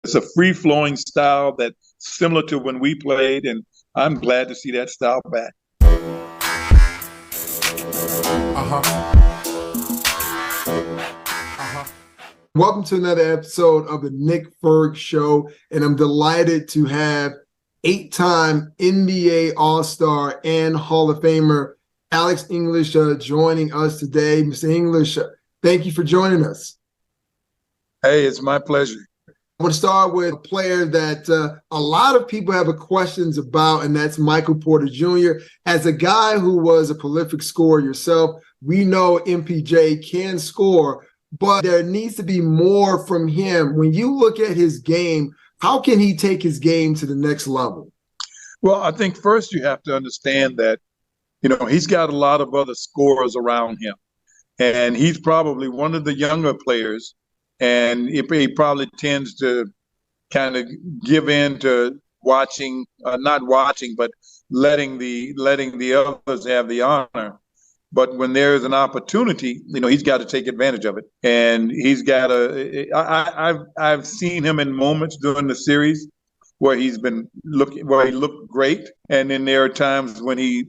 it's a free-flowing style that's similar to when we played, and I'm glad to see that style back. Welcome to another episode of the Nick Ferg Show, and I'm delighted to have 8-time NBA All-Star and Hall of Famer Alex English joining us today. Mr. English, thank you for joining us. Hey, it's my pleasure. I want to start with a player that a lot of people have questions about, and that's Michael Porter Jr. As a guy who was a prolific scorer yourself, we know MPJ can score, but there needs to be more from him. When you look at his game, how can he take his game to the next level? Well, I think first you have to understand that, he's got a lot of other scorers around him, and he's probably one of the younger players, and he probably tends to kind of give in to watching, not watching, but letting the others have the honor. But when there's an opportunity, he's got to take advantage of it. And he's got I've seen him in moments during the series where he looked great. And then there are times when he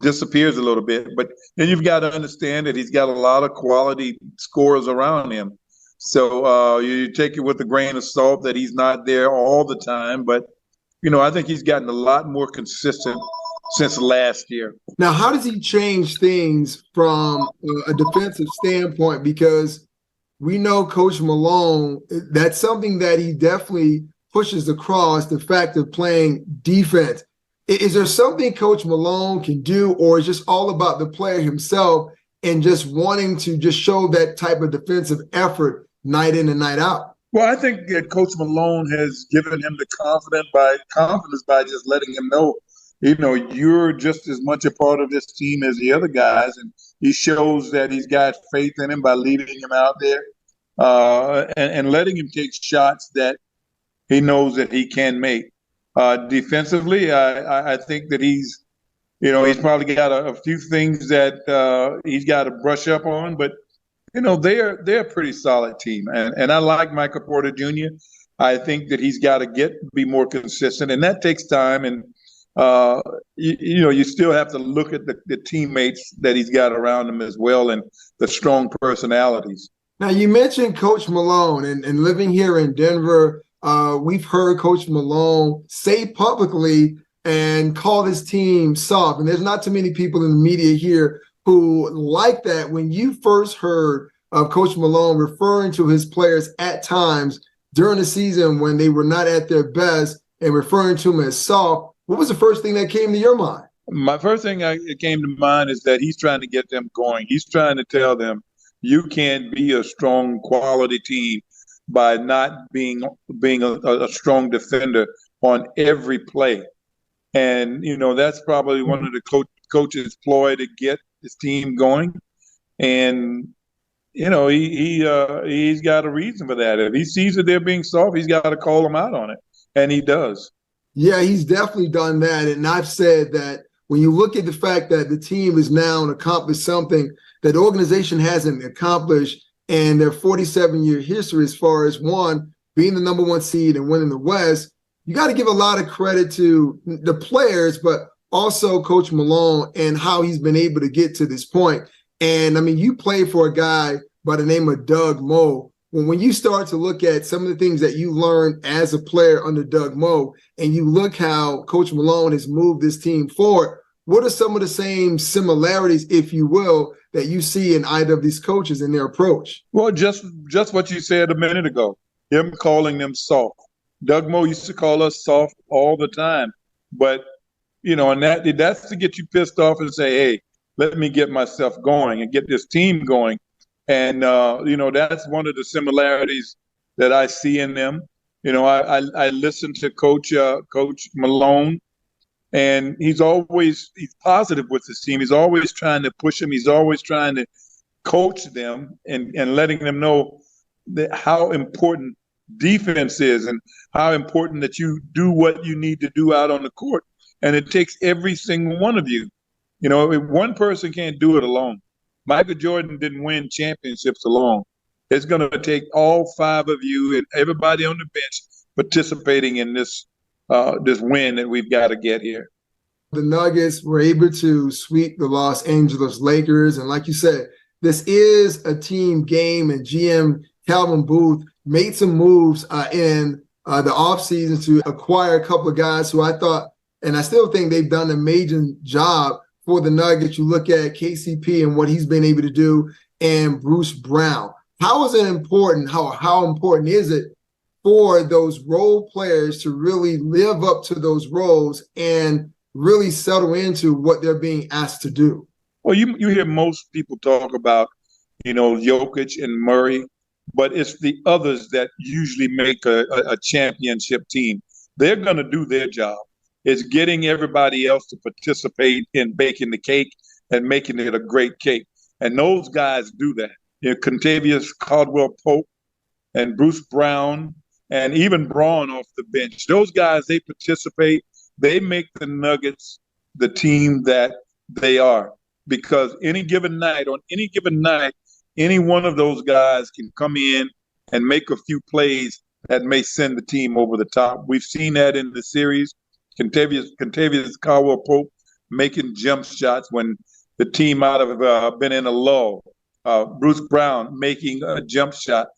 disappears a little bit. But then you've got to understand that he's got a lot of quality scorers around him. So you take it with a grain of salt that he's not there all the time. But, I think he's gotten a lot more consistent since last year. Now, how does he change things from a defensive standpoint? Because we know Coach Malone, that's something that he definitely pushes across, the fact of playing defense. Is there something Coach Malone can do, or is it just all about the player himself and just wanting to just show that type of defensive effort night in and night out? Well, I think that Coach Malone has given him the confidence by just letting him know, you're just as much a part of this team as the other guys. And he shows that he's got faith in him by leading him out there and letting him take shots that he knows that he can make. Defensively, I think that he's probably got a few things that he's got to brush up on. But, they're a pretty solid team. And I like Michael Porter Jr. I think that he's got to be more consistent, and that takes time. And you still have to look at the teammates that he's got around him as well, and the strong personalities. Now, you mentioned Coach Malone, and living here in Denver, we've heard Coach Malone say publicly and call his team soft. And there's not too many people in the media here who like that. When you first heard of Coach Malone referring to his players at times during the season when they were not at their best and referring to them as soft, what was the first thing that came to your mind? My first thing that came to mind is that he's trying to get them going. He's trying to tell them you can't be a strong quality team by not being a strong defender on every play. And, that's probably one of the coach's ploy to get his team going. And, he's got a reason for that. If he sees that they're being soft, he's got to call them out on it. And he does. Yeah, he's definitely done that. And I've said that when you look at the fact that the team is now accomplished something that the organization hasn't accomplished in their 47-year history, as far as one, being the number one seed and winning the West, you got to give a lot of credit to the players, but also Coach Malone and how he's been able to get to this point. And, you play for a guy by the name of Doug Moe. When you start to look at some of the things that you learned as a player under Doug Moe, and you look how Coach Malone has moved this team forward, what are some of the same similarities, if you will, that you see in either of these coaches in their approach? Well, just what you said a minute ago, him calling them soft. Doug Moe used to call us soft all the time. But, and that's to get you pissed off and say, hey, let me get myself going and get this team going. And, that's one of the similarities that I see in them. I listen to Coach Malone, and he's positive with his team. He's always trying to push them. He's always trying to coach them and letting them know how important defense is and how important that you do what you need to do out on the court. And it takes every single one of you. If one person can't do it alone. Michael Jordan didn't win championships alone. It's going to take all five of you and everybody on the bench participating in this win that we've got to get here. The Nuggets were able to sweep the Los Angeles Lakers. And like you said, this is a team game, and GM Calvin Booth made some moves in the offseason to acquire a couple of guys who I thought, and I still think they've done an amazing job for the Nuggets. You look at KCP and what he's been able to do, and Bruce Brown. How is it important? How important is it for those role players to really live up to those roles and really settle into what they're being asked to do? Well, you hear most people talk about, Jokic and Murray, but it's the others that usually make a championship team. They're going to do their job. It's getting everybody else to participate in baking the cake and making it a great cake. And those guys do that. Contavious Caldwell-Pope and Bruce Brown and even Braun off the bench. Those guys, they participate. They make the Nuggets the team that they are, because any given night, any one of those guys can come in and make a few plays that may send the team over the top. We've seen that in the series. Contavious Caldwell-Pope making jump shots when the team might have been in a lull. Bruce Brown making a jump shot.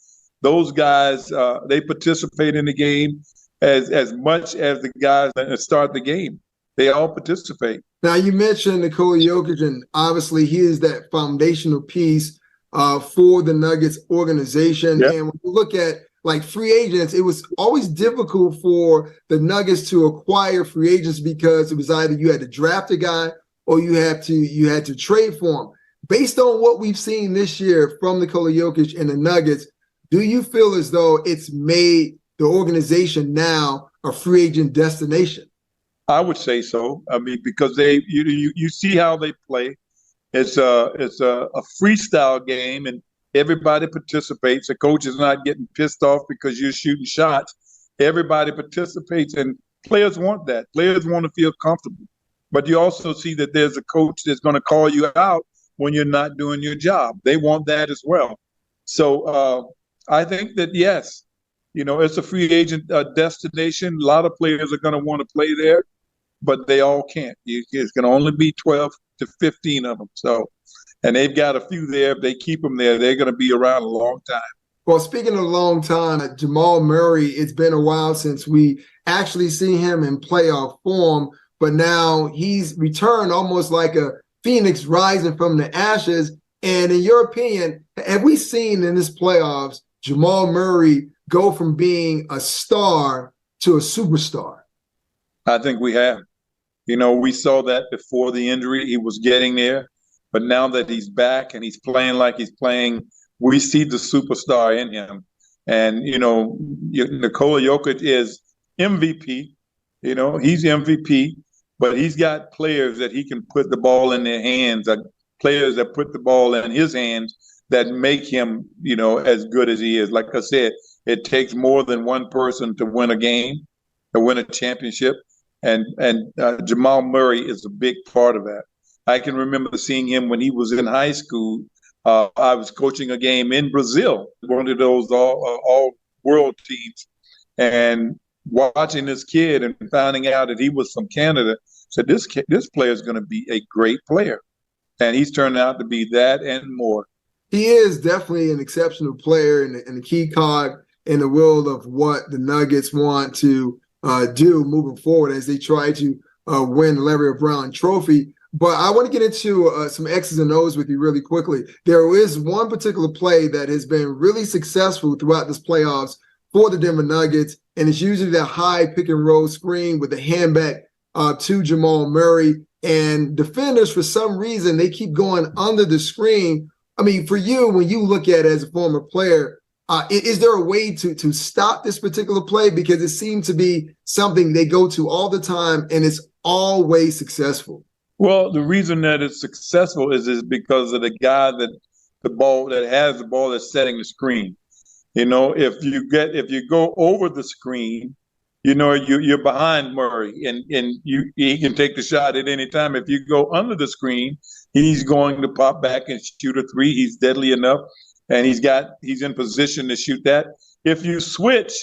Those guys, they participate in the game as much as the guys that start the game. They all participate. Now, you mentioned Nikola Jokic, and obviously he is that foundational piece for the Nuggets organization. Yep. And when you look at like free agents, it was always difficult for the Nuggets to acquire free agents because it was either you had to draft a guy or you had to trade for him. Based on what we've seen this year from Nikola Jokic and the Nuggets, do you feel as though it's made the organization now a free agent destination? I would say so. I mean, because you see how they play. It's a freestyle game, and everybody participates. The coach is not getting pissed off because you're shooting shots. Everybody participates, and players want that. Players want to feel comfortable. But you also see that there's a coach that's going to call you out when you're not doing your job. They want that as well. So I think that, yes, it's a free agent destination. A lot of players are going to want to play there, but they all can't. It's going to only be 12 to 15 of them. So, and they've got a few there. If they keep them there, they're going to be around a long time. Well, speaking of a long time, Jamal Murray, it's been a while since we actually see him in playoff form, but now he's returned almost like a phoenix rising from the ashes. And in your opinion, have we seen in this playoffs Jamal Murray go from being a star to a superstar? I think we have. We saw that before the injury. He was getting there. But now that he's back and he's playing like he's playing, we see the superstar in him. And, Nikola Jokic is MVP. He's MVP, but he's got players that he can put the ball in their hands, players that put the ball in his hands that make him, as good as he is. Like I said, it takes more than one person to win a game, to win a championship. And Jamal Murray is a big part of that. I can remember seeing him when he was in high school. I was coaching a game in Brazil, one of those all-world teams, and watching this kid and finding out that he was from Canada, said this player is going to be a great player. And he's turned out to be that and more. He is definitely an exceptional player and a key cog in the world of what the Nuggets want to do moving forward as they try to win the Larry O'Brien Trophy. But I want to get into some X's and O's with you really quickly. There is one particular play that has been really successful throughout this playoffs for the Denver Nuggets, and it's usually that high pick and roll screen with the handback to Jamal Murray. And defenders, for some reason, they keep going under the screen. I mean, for you, when you look at it as a former player, is there a way to stop this particular play? Because it seems to be something they go to all the time, and it's always successful. Well, the reason that it's successful is because of the guy has the ball that's setting the screen. If you go over the screen, you're behind Murray, and he can take the shot at any time. If you go under the screen, he's going to pop back and shoot a three. He's deadly enough, and he's in position to shoot that. If you switch,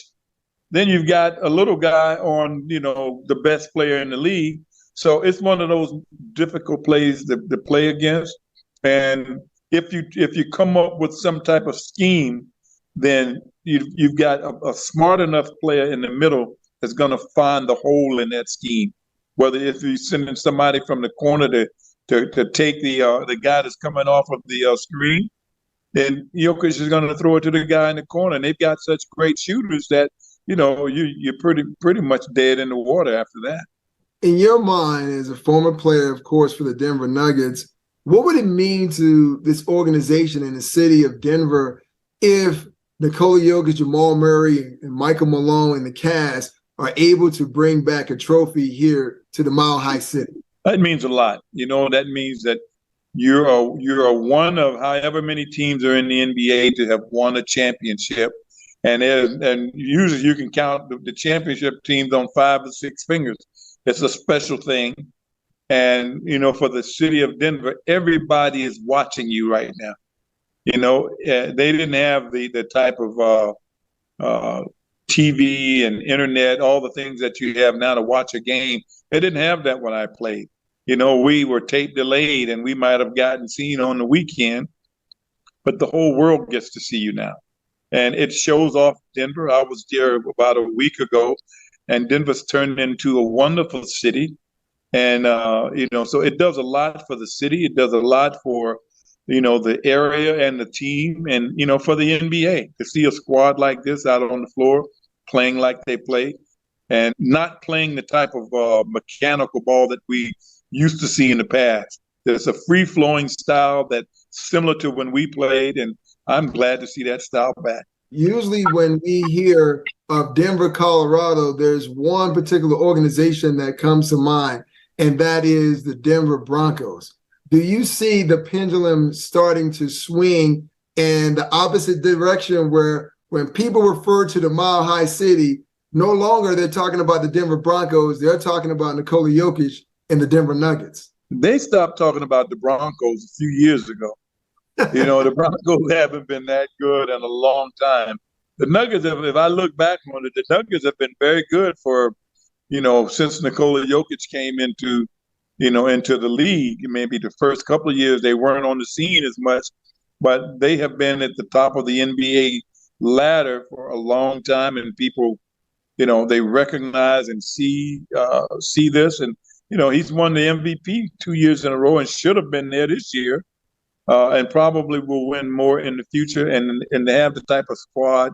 then you've got a little guy on, the best player in the league. So it's one of those difficult plays to play against. And if you come up with some type of scheme, then you've got a smart enough player in the middle that's going to find the hole in that scheme. Whether if you're sending somebody from the corner to take the guy that's coming off of the screen, then Jokic is going to throw it to the guy in the corner. And they've got such great shooters that you're pretty much dead in the water after that. In your mind, as a former player, of course, for the Denver Nuggets, what would it mean to this organization in the city of Denver if Nicola Jokic, Jamal Murray, and Michael Malone and the Cavs are able to bring back a trophy here to the Mile High City? That means a lot. That means that you're one of however many teams are in the NBA to have won a championship. And usually you can count the championship teams on 5 or 6 fingers. It's a special thing. And, for the city of Denver, everybody is watching you right now. They didn't have the type of TV and internet, all the things that you have now to watch a game. They didn't have that when I played. We were tape delayed and we might have gotten seen on the weekend, but the whole world gets to see you now. And it shows off Denver. I was there about a week ago, and Denver's turned into a wonderful city. And, so it does a lot for the city. It does a lot for, the area and the team and, for the NBA to see a squad like this out on the floor playing like they play and not playing the type of mechanical ball that we used to see in the past. There's a free-flowing style that's similar to when we played, and I'm glad to see that style back. Usually when we hear of Denver, Colorado, there's one particular organization that comes to mind, and that is the Denver Broncos. Do you see the pendulum starting to swing in the opposite direction where when people refer to the Mile High City, no longer they're talking about the Denver Broncos, they're talking about Nikola Jokic and the Denver Nuggets? They stopped talking about the Broncos a few years ago. The Broncos haven't been that good in a long time. The Nuggets, if I look back on it, the Nuggets have been very good for, since Nicola Jokic came into the league. Maybe the first couple of years they weren't on the scene as much, but they have been at the top of the NBA ladder for a long time, and people, they recognize and see this. And, he's won the MVP 2 years in a row and should have been there this year. And probably will win more in the future. And they have the type of squad,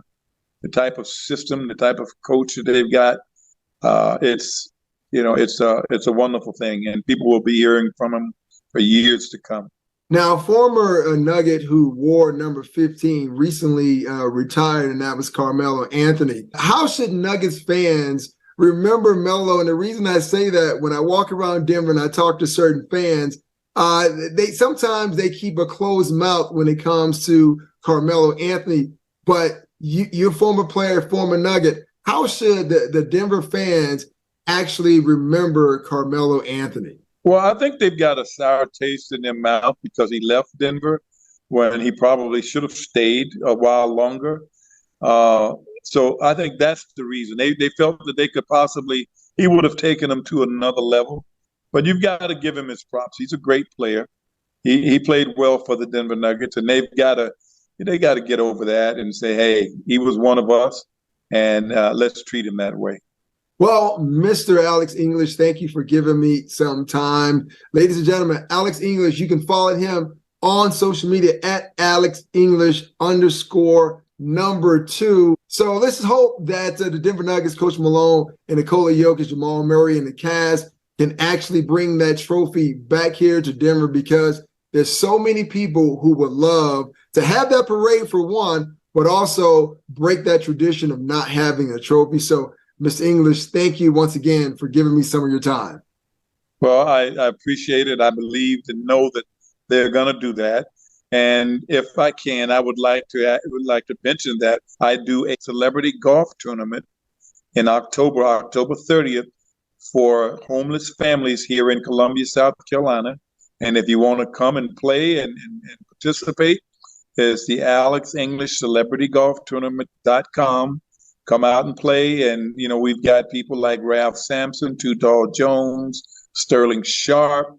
the type of system, the type of coach that they've got. It's a wonderful thing, and people will be hearing from him for years to come. Now, former Nugget who wore number 15 recently retired, and that was Carmelo Anthony. How should Nuggets fans remember Melo? And the reason I say that, when I walk around Denver and I talk to certain fans, they sometimes keep a closed mouth when it comes to Carmelo Anthony. But you're a former player, former Nugget. How should the Denver fans actually remember Carmelo Anthony? Well, I think they've got a sour taste in their mouth because he left Denver when he probably should have stayed a while longer. So I think that's the reason. They felt that they could he would have taken them to another level. But you've got to give him his props. He's a great player. He played well for the Denver Nuggets, and they got to get over that and say, hey, he was one of us, and let's treat him that way. Well, Mr. Alex English, thank you for giving me some time. Ladies and gentlemen, Alex English, you can follow him on social media at Alex English _2. So let's hope that the Denver Nuggets, Coach Malone, and Nicola Jokic, Jamal Murray, and the Cavs can actually bring that trophy back here to Denver, because there's so many people who would love to have that parade for one, but also break that tradition of not having a trophy. So, Mr. English, thank you once again for giving me some of your time. Well, I appreciate it. I believe and know that they're going to do that. And if I can, I would like to mention that I do a celebrity golf tournament in October 30th, for homeless families here in Columbia, South Carolina. And if you want to come and play and participate, it's the Alex English Celebrity Golf Tournament.com. come out and play. And, we've got people like Ralph Sampson, Too Tall Jones, Sterling Sharp,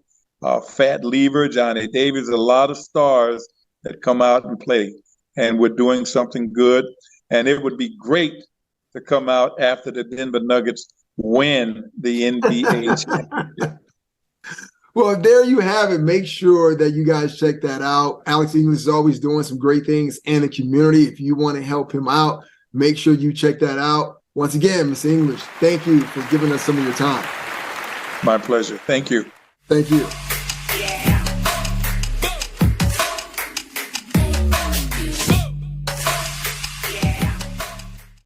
Fat Lever, Johnny Davis, a lot of stars that come out and play. And we're doing something good. And it would be great to come out after the Denver Nuggets win the NBA championship. Well, there you have it. Make sure that you guys check that out. Alex English is always doing some great things in the community. If you want to help him out, make sure you check that out. Once again, Mr. English, thank you for giving us some of your time. My pleasure. Thank you. Thank you.